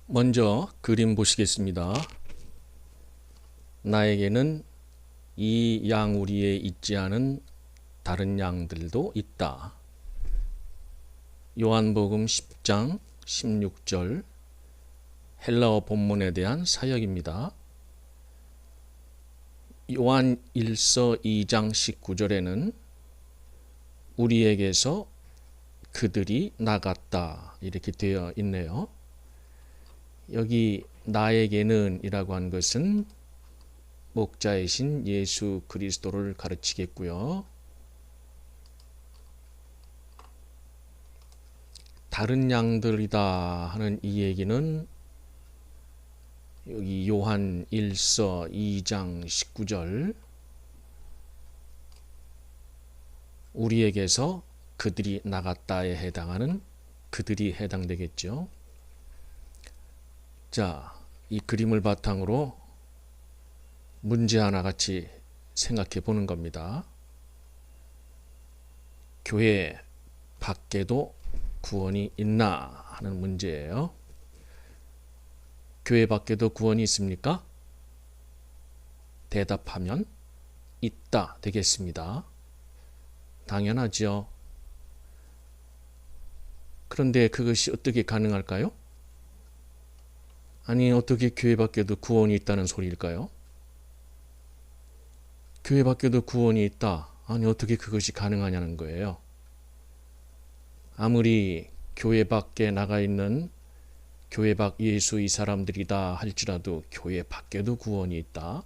먼저 그림 보시겠습니다. 나에게는 이 양우리에 있지 않은 다른 양들도 있다. 요한복음 10장 16절 헬라어 본문에 대한 사역입니다. 요한 1서 2장 19절에는 우리에게서 그들이 나갔다 이렇게 되어 있네요. 여기 나에게는 이라고 한 것은 목자이신 예수 그리스도를 가르치겠고요. 다른 양들이다 하는 이 얘기는 여기 요한 1서 2장 19절 우리에게서 그들이 나갔다에 해당하는 그들이 해당되겠죠. 자, 이 그림을 바탕으로 문제 하나 같이 생각해 보는 겁니다. 교회 밖에도 구원이 있나 하는 문제예요. 교회 밖에도 구원이 있습니까? 대답하면 있다 되겠습니다. 당연하죠. 그런데 그것이 어떻게 가능할까요? 아니, 어떻게 교회 밖에도 구원이 있다는 소리일까요? 교회 밖에도 구원이 있다. 아니, 어떻게 그것이 가능하냐는 거예요. 아무리 교회 밖에 나가 있는 교회 밖 예수 이 사람들이다 할지라도 교회 밖에도 구원이 있다.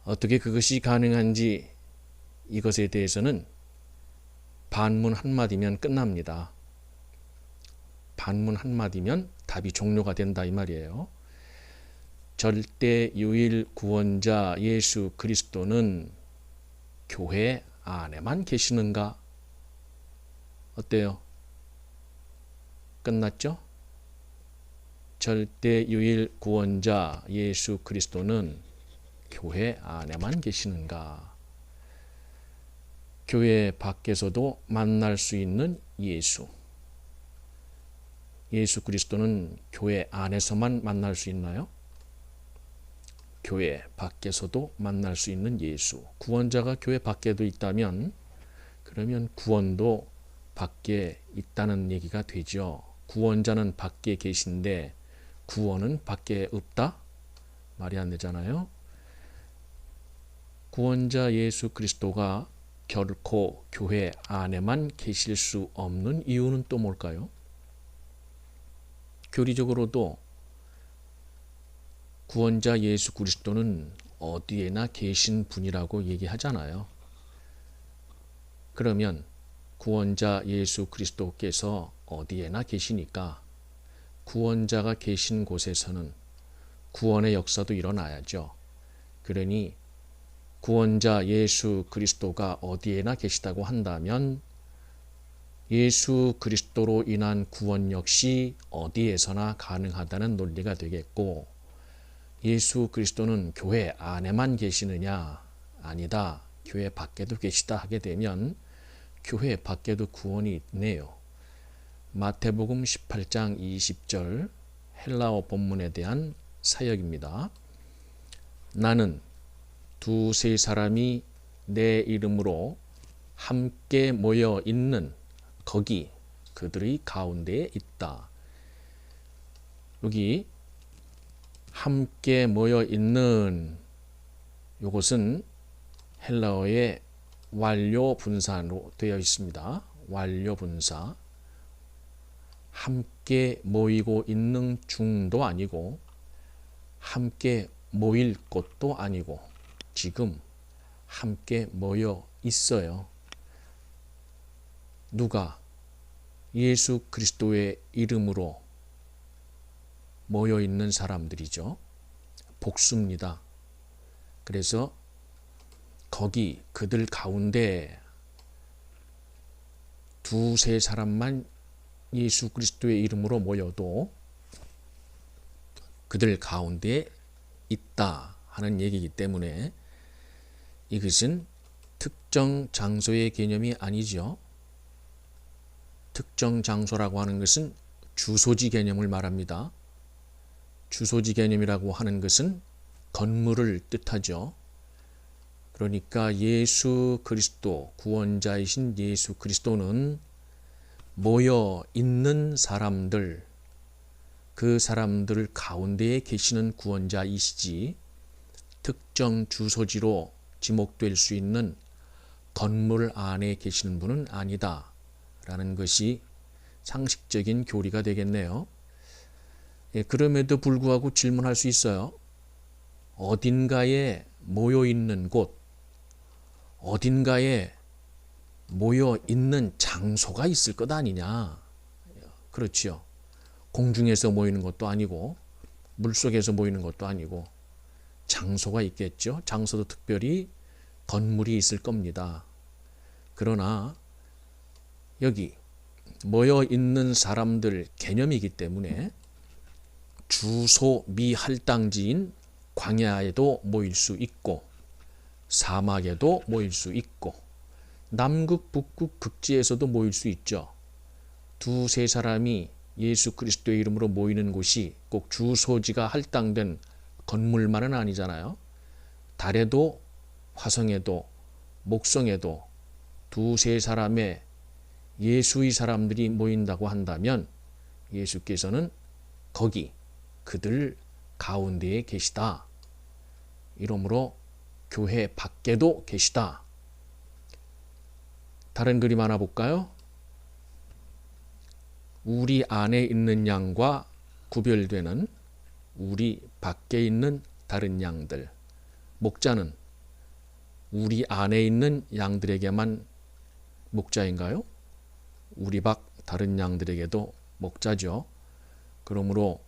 어떻게 그것이 가능한지 이것에 대해서는 반문 한마디면 끝납니다. 반문 한마디면 답이 종료가 된다 이 말이에요. 절대 유일 구원자 예수 그리스도는 교회 안에만 계시는가? 어때요? 끝났죠? 절대 유일 구원자 예수 그리스도는 교회 안에만 계시는가? 교회 밖에서도 만날 수 있는 예수 그리스도는 교회 안에서만 만날 수 있나요? 교회 밖에서도 만날 수 있는 예수. 구원자가 교회 밖에도 있다면 그러면 구원도 밖에 있다는 얘기가 되죠. 구원자는 밖에 계신데 구원은 밖에 없다? 말이 안 되잖아요. 구원자 예수 그리스도가 결코 교회 안에만 계실 수 없는 이유는 또 뭘까요? 교리적으로도 구원자 예수 그리스도는 어디에나 계신 분이라고 얘기하잖아요. 그러면 구원자 예수 그리스도께서 어디에나 계시니까 구원자가 계신 곳에서는 구원의 역사도 일어나야죠. 그러니 구원자 예수 그리스도가 어디에나 계시다고 한다면 예수 그리스도로 인한 구원 역시 어디에서나 가능하다는 논리가 되겠고, 예수 그리스도는 교회 안에만 계시느냐? 아니다. 교회 밖에도 계시다 하게 되면 교회 밖에도 구원이 있네요. 마태복음 18장 20절 헬라어 본문에 대한 사역입니다. 나는 두세 사람이 내 이름으로 함께 모여 있는 거기 그들의 가운데에 있다. 여기 함께 모여 있는 이것은 헬라어의 완료 분사로 되어 있습니다. 완료 분사. 함께 모이고 있는 중도 아니고 함께 모일 것도 아니고 지금 함께 모여 있어요. 누가? 예수 그리스도의 이름으로 모여 있는 사람들이죠. 복수입니다. 그래서 거기 그들 가운데 두세 사람만 예수 그리스도의 이름으로 모여도 그들 가운데 있다 하는 얘기이기 때문에 이것은 특정 장소의 개념이 아니죠. 특정 장소라고 하는 것은 주소지 개념을 말합니다. 주소지 개념이라고 하는 것은 건물을 뜻하죠. 그러니까 예수 그리스도, 구원자이신 예수 그리스도는 모여 있는 사람들, 그 사람들 가운데에 계시는 구원자이시지 특정 주소지로 지목될 수 있는 건물 안에 계시는 분은 아니다 라는 것이 상식적인 교리가 되겠네요. 그럼에도 불구하고 질문할 수 있어요. 어딘가에 모여 있는 곳, 어딘가에 모여 있는 장소가 있을 것 아니냐. 그렇지요. 공중에서 모이는 것도 아니고 물속에서 모이는 것도 아니고 장소가 있겠죠. 장소도 특별히 건물이 있을 겁니다. 그러나 여기 모여 있는 사람들 개념이기 때문에 주소 미할당지인 광야에도 모일 수 있고 사막에도 모일 수 있고 남극 북극 극지에서도 모일 수 있죠. 두세 사람이 예수 그리스도의 이름으로 모이는 곳이 꼭 주소지가 할당된 건물만은 아니잖아요. 달에도 화성에도 목성에도 두세 사람의 예수의 사람들이 모인다고 한다면 예수께서는 거기 그들 가운데에 계시다. 이러므로 교회 밖에도 계시다. 다른 그림 하나 볼까요? 우리 안에 있는 양과 구별되는 우리 밖에 있는 다른 양들. 목자는 우리 안에 있는 양들에게만 목자인가요? 우리 밖 다른 양들에게도 목자죠. 그러므로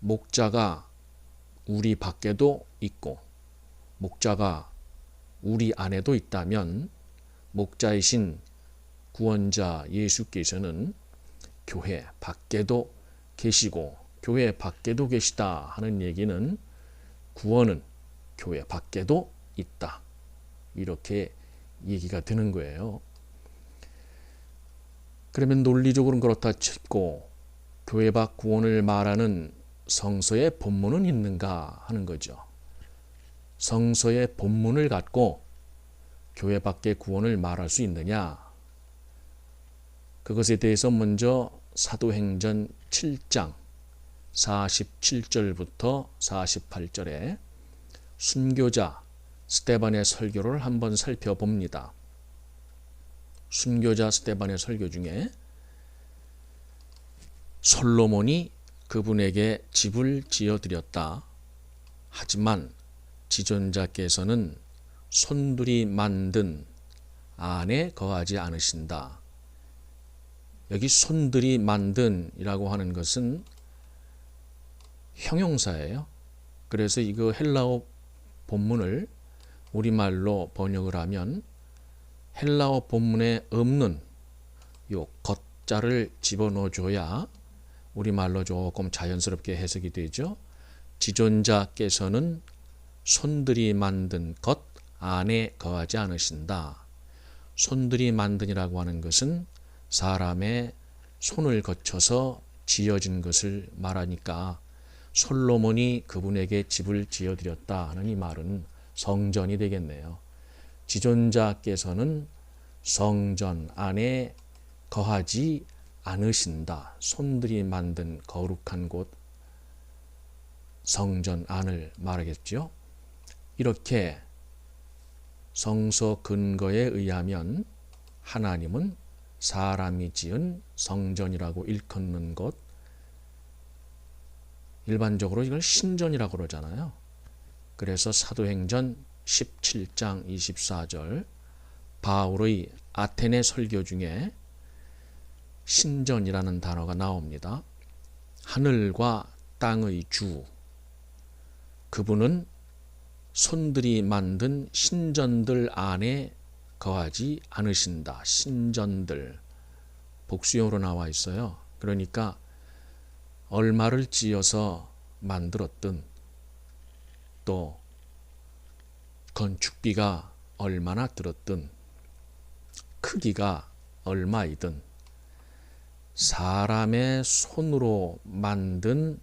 목자가 우리 밖에도 있고 목자가 우리 안에도 있다면 목자이신 구원자 예수께서는 교회 밖에도 계시고 교회 밖에도 계시다 하는 얘기는 구원은 교회 밖에도 있다. 이렇게 얘기가 되는 거예요. 그러면 논리적으로는 그렇다 치고 교회 밖 구원을 말하는 성서의 본문은 있는가 하는 거죠. 성서의 본문을 갖고 교회 밖의 구원을 말할 수 있느냐? 그것에 대해서 먼저 사도행전 7장 47절부터 48절에 순교자 스데반의 설교를 한번 살펴봅니다. 순교자 스데반의 설교 중에 솔로몬이 그분에게 집을 지어드렸다. 하지만 지존자께서는 손들이 만든 안에 거하지 않으신다. 여기 손들이 만든이라고 하는 것은 형용사예요. 그래서 이거 헬라어 본문을 우리말로 번역을 하면 헬라어 본문에 없는 요 겉자를 집어넣어 줘야 우리말로 조금 자연스럽게 해석이 되죠. 지존자께서는 손들이 만든 것 안에 거하지 않으신다. 손들이 만든이라고 하는 것은 사람의 손을 거쳐서 지어진 것을 말하니까 솔로몬이 그분에게 집을 지어드렸다 하는 이 말은 성전이 되겠네요. 지존자께서는 성전 안에 거하지 않으신다. 손들이 만든 거룩한 곳 성전 안을 말하겠죠. 이렇게 성서 근거에 의하면 하나님은 사람이 지은 성전이라고 일컫는 것, 일반적으로 이걸 신전이라고 그러잖아요. 그래서 사도행전 17장 24절 바울의 아테네 설교 중에 신전이라는 단어가 나옵니다. 하늘과 땅의 주, 그분은 손들이 만든 신전들 안에 거하지 않으신다. 신전들, 복수형으로 나와 있어요. 그러니까 얼마를 지어서 만들었든 또 건축비가 얼마나 들었든 크기가 얼마이든 사람의 손으로 만든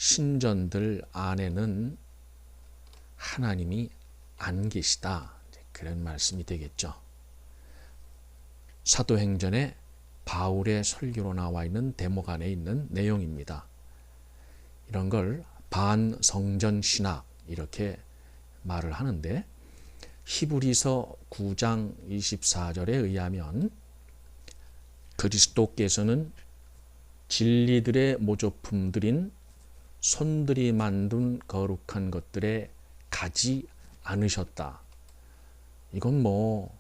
신전들 안에는 하나님이 안 계시다. 그런 말씀이 되겠죠. 사도행전에 바울의 설교로 나와 있는 대목 안에 있는 내용입니다. 이런 걸 반성전 신학 이렇게 말을 하는데, 히브리서 9장 24절에 의하면 그리스도께서는 진리들의 모조품들인 손들이 만든 거룩한 것들에 가지 않으셨다. 이건 뭐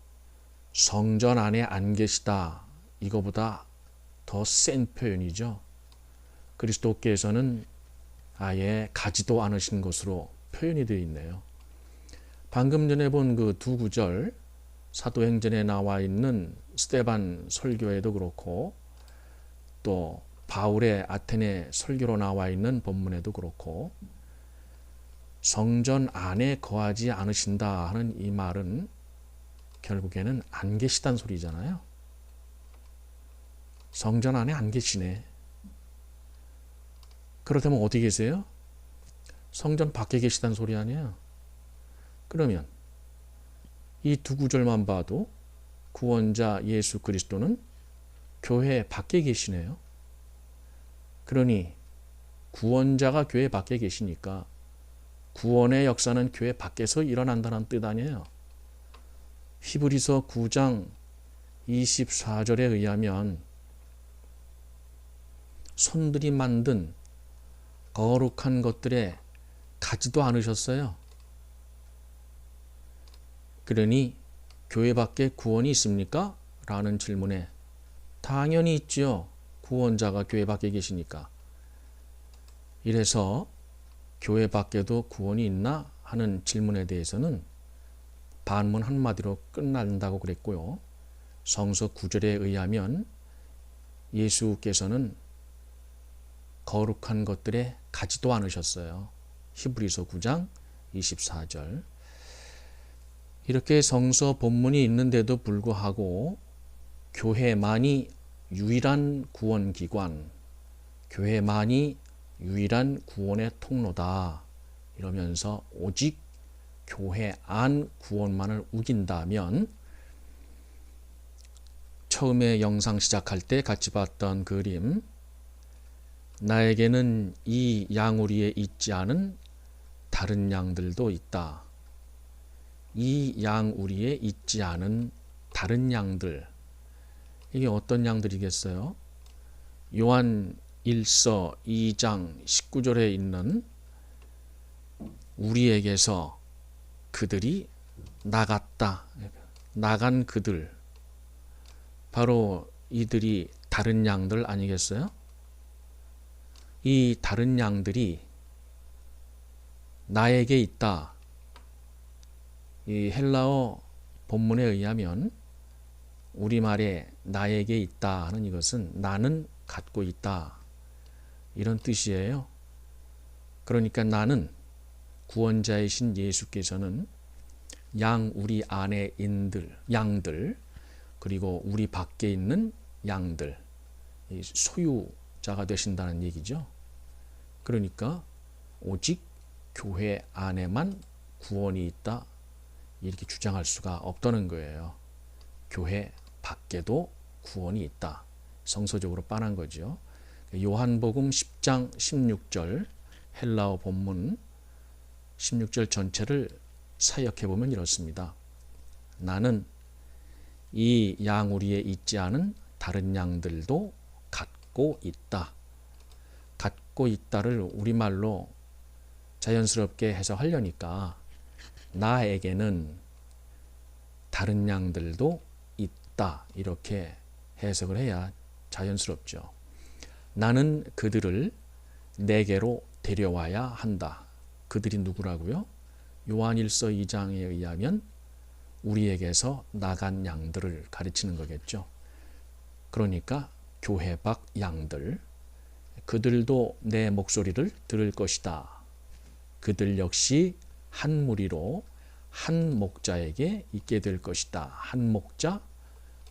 성전 안에 안 계시다 이거보다 더 센 표현이죠. 그리스도께서는 아예 가지도 않으신 것으로 표현이 되어 있네요. 방금 전에 본 그 두 구절, 사도행전에 나와 있는 스데반 설교에도 그렇고 또 바울의 아테네 설교로 나와 있는 본문에도 그렇고, 성전 안에 거하지 않으신다 하는 이 말은 결국에는 안 계시단 소리잖아요. 성전 안에 안 계시네. 그렇다면 어디 계세요? 성전 밖에 계시단 소리 아니에요. 그러면 이 두 구절만 봐도 구원자 예수 그리스도는 교회 밖에 계시네요. 그러니 구원자가 교회 밖에 계시니까 구원의 역사는 교회 밖에서 일어난다는 뜻 아니에요. 히브리서 9장 24절에 의하면 손들이 만든 거룩한 것들에 가지도 않으셨어요. 그러니 교회 밖에 구원이 있습니까? 라는 질문에 당연히 있죠. 구원자가 교회 밖에 계시니까. 이래서 교회 밖에도 구원이 있나 하는 질문에 대해서는 반문 한마디로 끝난다고 그랬고요. 성서 9절에 의하면 예수께서는 거룩한 것들에 가지도 않으셨어요. 히브리서 9장 24절. 이렇게 성서 본문이 있는데도 불구하고 교회만이 유일한 구원기관, 교회만이 유일한 구원의 통로다 이러면서 오직 교회 안 구원만을 우긴다면, 처음에 영상 시작할 때 같이 봤던 그림, 나에게는 이 양우리에 있지 않은 다른 양들도 있다. 이 양우리에 있지 않은 다른 양들, 이게 어떤 양들이겠어요? 요한 1서 2장 19절에 있는 우리에게서 그들이 나갔다. 나간 그들. 바로 이들이 다른 양들 아니겠어요? 이 다른 양들이 나에게 있다. 이 헬라어 본문에 의하면 우리말에 나에게 있다 하는 이것은 나는 갖고 있다 이런 뜻이에요. 그러니까 나는, 구원자이신 예수께서는 우리 안에 있는 양들, 그리고 우리 밖에 있는 양들, 소유자가 되신다는 얘기죠. 그러니까 오직 교회 안에만 구원이 있다 이렇게 주장할 수가 없다는 거예요. 교회 밖에도 구원이 있다. 성서적으로 빤한 거죠. 요한복음 10장 16절 헬라어 본문 16절 전체를 사역해 보면 이렇습니다. 나는 이 양우리에 있지 않은 다른 양들도 갖고 있다. 갖고 있다를 우리말로 자연스럽게 해석하려니까 나에게는 다른 양들도 있다 이렇게 해석을 해야 자연스럽죠. 나는 그들을 내게로 데려와야 한다. 그들이 누구라고요? 요한일서 2장에 의하면 우리에게서 나간 양들을 가르치는 거겠죠. 그러니까 교회 밖 양들, 그들도 내 목소리를 들을 것이다. 그들 역시 한 무리로 한 목자에게 있게 될 것이다. 한 목자,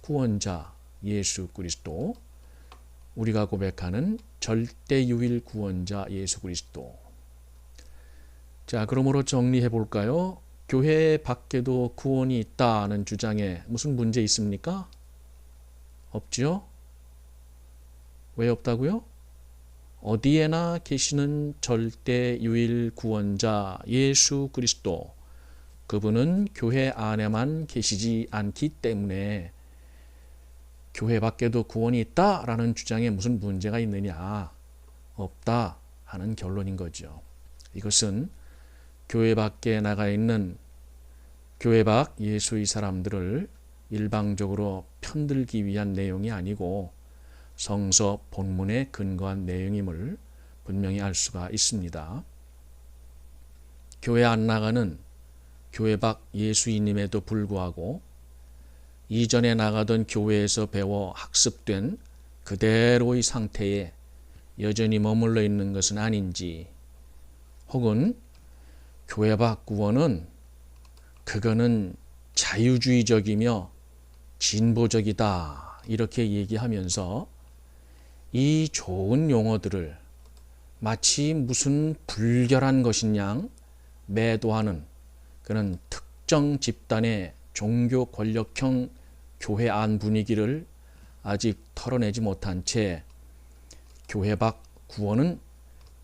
구원자 예수 그리스도, 우리가 고백하는 절대유일 구원자 예수 그리스도. 자, 그러므로 정리해 볼까요? 교회 밖에도 구원이 있다는 주장에 무슨 문제 있습니까? 없지요? 왜 없다고요? 어디에나 계시는 절대유일 구원자 예수 그리스도, 그분은 교회 안에만 계시지 않기 때문에 교회 밖에도 구원이 있다라는 주장에 무슨 문제가 있느냐? 없다 하는 결론인 거죠. 이것은 교회 밖에 나가 있는 교회 밖 예수의 사람들을 일방적으로 편들기 위한 내용이 아니고 성서 본문에 근거한 내용임을 분명히 알 수가 있습니다. 교회 안 나가는 교회 밖 예수인임에도 불구하고 이전에 나가던 교회에서 배워 학습된 그대로의 상태에 여전히 머물러 있는 것은 아닌지, 혹은 교회 밖 구원은 그거는 자유주의적이며 진보적이다 이렇게 얘기하면서 이 좋은 용어들을 마치 무슨 불결한 것인 양 매도하는 그런 특정 집단의 종교 권력형 교회 안 분위기를 아직 털어내지 못한 채 교회 밖 구원은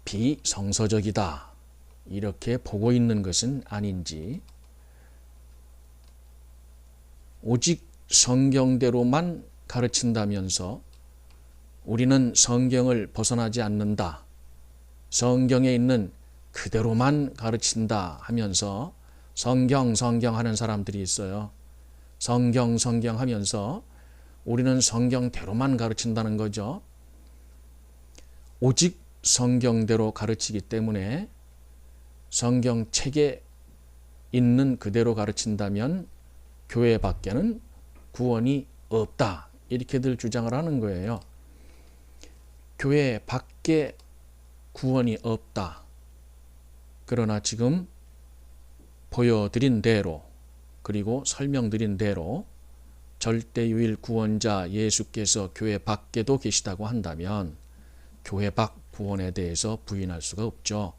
비성서적이다 이렇게 보고 있는 것은 아닌지, 오직 성경대로만 가르친다면서 우리는 성경을 벗어나지 않는다, 성경에 있는 그대로만 가르친다 하면서 성경 하는 사람들이 있어요. 성경 하면서 우리는 성경대로만 가르친다는 거죠. 오직 성경대로 가르치기 때문에 성경책에 있는 그대로 가르친다면 교회 밖에는 구원이 없다 이렇게들 주장을 하는 거예요. 교회 밖에 구원이 없다. 그러나 지금 보여드린 대로 그리고 설명드린 대로 절대유일 구원자 예수께서 교회 밖에도 계시다고 한다면 교회 밖 구원에 대해서 부인할 수가 없죠.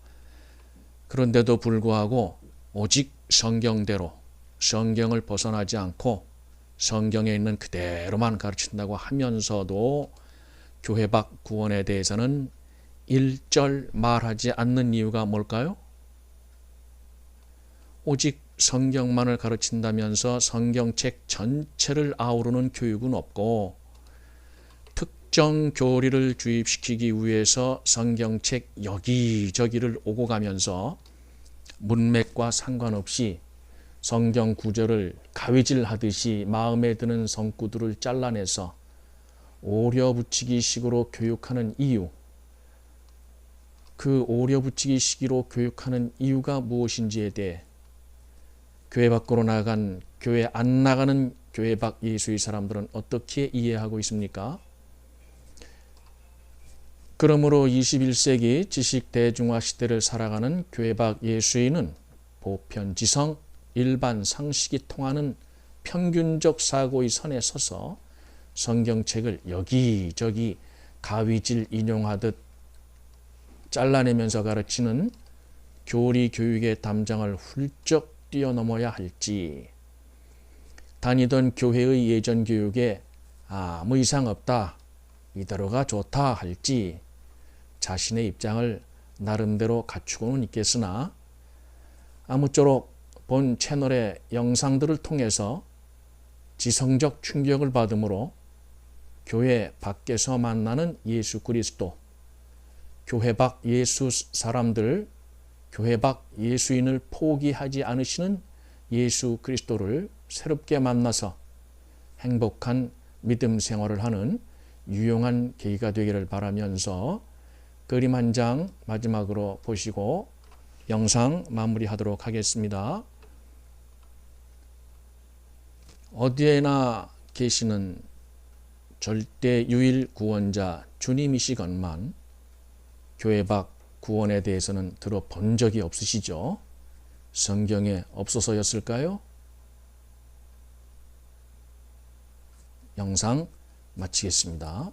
그런데도 불구하고 오직 성경대로, 성경을 벗어나지 않고 성경에 있는 그대로만 가르친다고 하면서도 교회 밖 구원에 대해서는 일절 말하지 않는 이유가 뭘까요? 오직 성경만을 가르친다면서 성경책 전체를 아우르는 교육은 없고, 특정 교리를 주입시키기 위해서 성경책 여기저기를 오고 가면서 문맥과 상관없이 성경 구절을 가위질하듯이 마음에 드는 성구들을 잘라내서 오려붙이기 식으로 교육하는 이유, 그 오려붙이기 식으로 교육하는 이유가 무엇인지에 대해 교회 밖으로 나간, 교회 안 나가는 교회 밖 예수의 사람들은 어떻게 이해하고 있습니까? 그러므로 21세기 지식 대중화 시대를 살아가는 교회 밖 예수인은 보편지성, 일반 상식이 통하는 평균적 사고의 선에 서서 성경책을 여기저기 가위질 인용하듯 잘라내면서 가르치는 교리 교육의 담장을 훌쩍 뛰어넘어야 할지, 다니던 교회의 예전 교육에 아무 이상 없다, 이대로가 좋다 할지 자신의 입장을 나름대로 갖추고는 있겠으나 아무쪼록 본 채널의 영상들을 통해서 지성적 충격을 받으므로 교회 밖에서 만나는 예수 그리스도, 교회 밖 예수 사람들, 교회 밖 예수인을 포기하지 않으시는 예수 그리스도를 새롭게 만나서 행복한 믿음 생활을 하는 유용한 계기가 되기를 바라면서 그림 한 장 마지막으로 보시고 영상 마무리하도록 하겠습니다. 어디에나 계시는 절대유일 구원자 주님이시건만 교회 밖 구원에 대해서는 들어본 적이 없으시죠? 성경에 없어서였을까요? 영상 마치겠습니다.